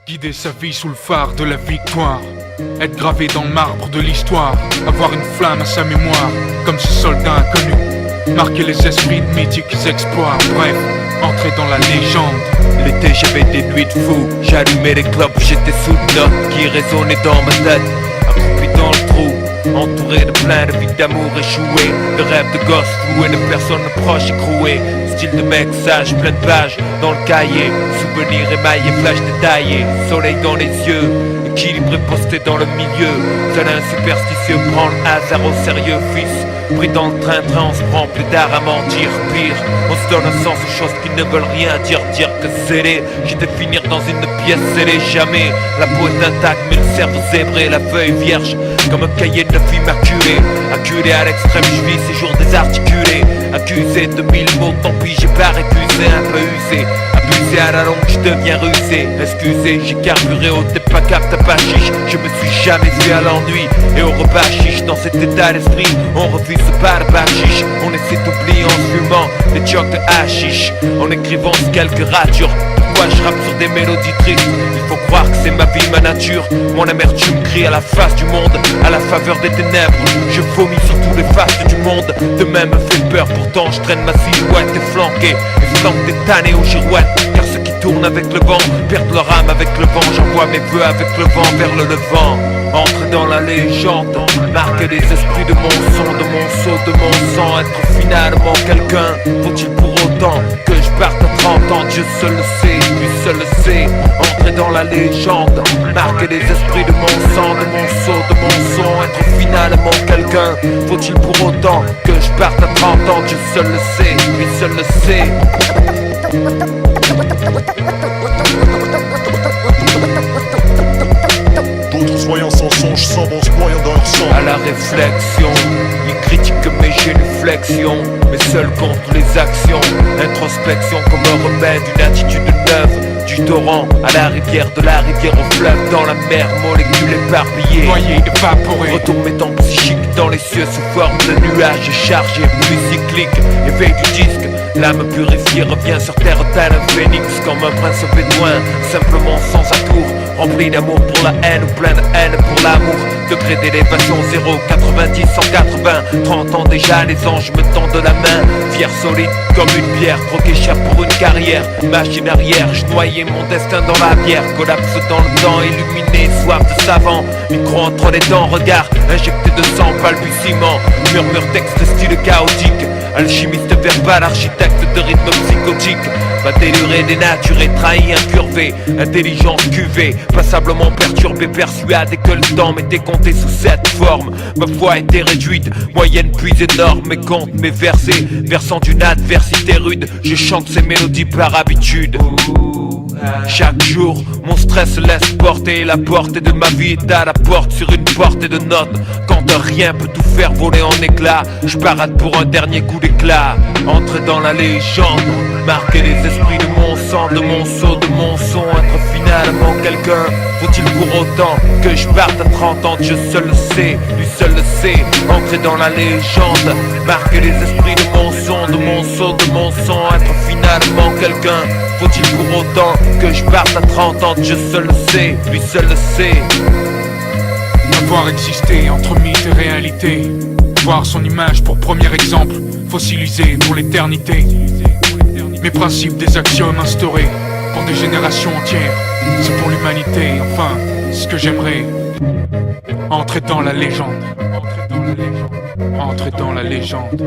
Guider sa vie sous le phare de la victoire, être gravé dans le marbre de l'histoire, avoir une flamme à sa mémoire, comme ce soldat inconnu, marquer les esprits de mythiques exploits, bref, entrer dans la légende. L'été j'avais des nuits de fou, j'allumais les clopes, j'étais sous de notes qui résonnaient dans ma tête, accroupi dans le trou, entouré de plein de vies d'amour échouées, de rêves de gosses floués, de personnes proches écrouées, style de mec sage, plein de pages dans le cahier, souvenirs émaillés, flash détaillés, soleil dans les yeux, équilibré posté dans le milieu, seul un superstitieux prend le hasard au sérieux, fils. Pris dans le train-train, on se prend plus tard à mentir, pire. On se donne un sens aux choses qui ne veulent rien dire, dire que scellé. J'étais finir dans une pièce scellée, jamais. La peau est intacte, mais le cerveau zébré, la feuille vierge, comme un cahier de neuf immaculé. Acculé à l'extrême, je vis ces jours désarticulés. Accusé de mille mots, tant pis, j'ai pas récusé, un peu usé. Abusé à la longue, je deviens rusé. Excusez, j'ai carburé au pas cap, t'as pas chiche. Je me suis jamais vu à l'ennui et au repas chiche. Dans cet état d'esprit, on refuse pas de bachiche. On essaie d'oublier en se fumant des chocs de hashish, en écrivant quelques ratures. Pourquoi je rappe sur des mélodies tristes? Il faut croire que c'est ma vie, ma nature. Mon amertume crie à la face du monde, à la faveur des ténèbres. Je vomis sur tous les faces du monde. De même me fait peur, pourtant je traîne ma silhouette efflanquée. Et flanque des tannées aux girouettes. Car ceux qui tournent avec le vent perdent leur âme avec le vent. J'envoie mes vœux avec le vent vers le levant. Entrer dans la légende, marquer les esprits de mon son, de mon sceau, de mon sang. Être finalement quelqu'un, faut-il pour autant que je parte à 30 ans? Dieu seul le sait, lui seul le sait. Entrer dans la légende, marquer les esprits de mon sang, de mon sceau, de mon son. Être finalement quelqu'un, faut-il pour autant que je parte à 30 ans? Dieu seul le sait, lui seul le sait. D'autres voyants sans songe, sans bon moyen dans leur sang. À la réflexion, ils critiquent mes génuflexions, mais seuls comptent les actions. Introspection comme un remède, une attitude neuve. Du torrent à la rivière, de la rivière au fleuve, dans la mer, molécules éparpillées, Noyé, évaporé, retour mettant psychique dans les cieux sous forme de nuages chargés, plus cyclique, éveil du disque. L'âme purifiée revient sur terre tel un phénix, comme un prince bédouin, simplement sans atour, rempli d'amour pour la haine ou plein de haine pour l'amour. Degré d'élévation 0, 90, 180, 30 ans déjà, les anges me tendent la main. Fier, solide comme une pierre, troqué cher pour une carrière. Machine arrière, je noyais mon destin dans la bière. Collapse dans le temps, illuminé, soif de savant. Micro entre les dents, regard injecté de sang, balbutiement. Murmure texte style chaotique. Alchimiste verbal, architecte de rythme psychotique. Pas déluré, dénaturé, trahi, incurvé. Intelligence cuvée, passablement perturbé, persuadé que le temps m'était compté sous cette forme. Ma foi était réduite, moyenne puis énorme. Mes comptes, mes versets, versant d'une adversité rude. Je chante ces mélodies par habitude. Chaque jour, mon stress se laisse porter. La portée de ma vie est à la porte sur une portée de notes. Quand rien peut tout faire voler en éclats, je parade pour un dernier coup d'éclat. Entrer dans la légende, marquer les esprits de mon sang, de mon sceau, de mon son. Être finalement quelqu'un, faut-il pour autant que je parte à 30 ans? Dieu seul le sait, lui seul le sait. Entrer dans la légende, marquer les esprits de mon son, de mon sceau, de mon son. Être finalement quelqu'un, faut-il pour autant que je parte à 30 ans? Dieu seul le sait, lui seul le sait. avoir existé entre mythe et réalité, voir son image pour premier exemple, fossilisé pour l'éternité. Mes principes, des axiomes instaurés pour des générations entières, c'est pour l'humanité, enfin, c'est ce que j'aimerais. Entrer dans la légende, entrer dans la légende. Entrer dans la légende.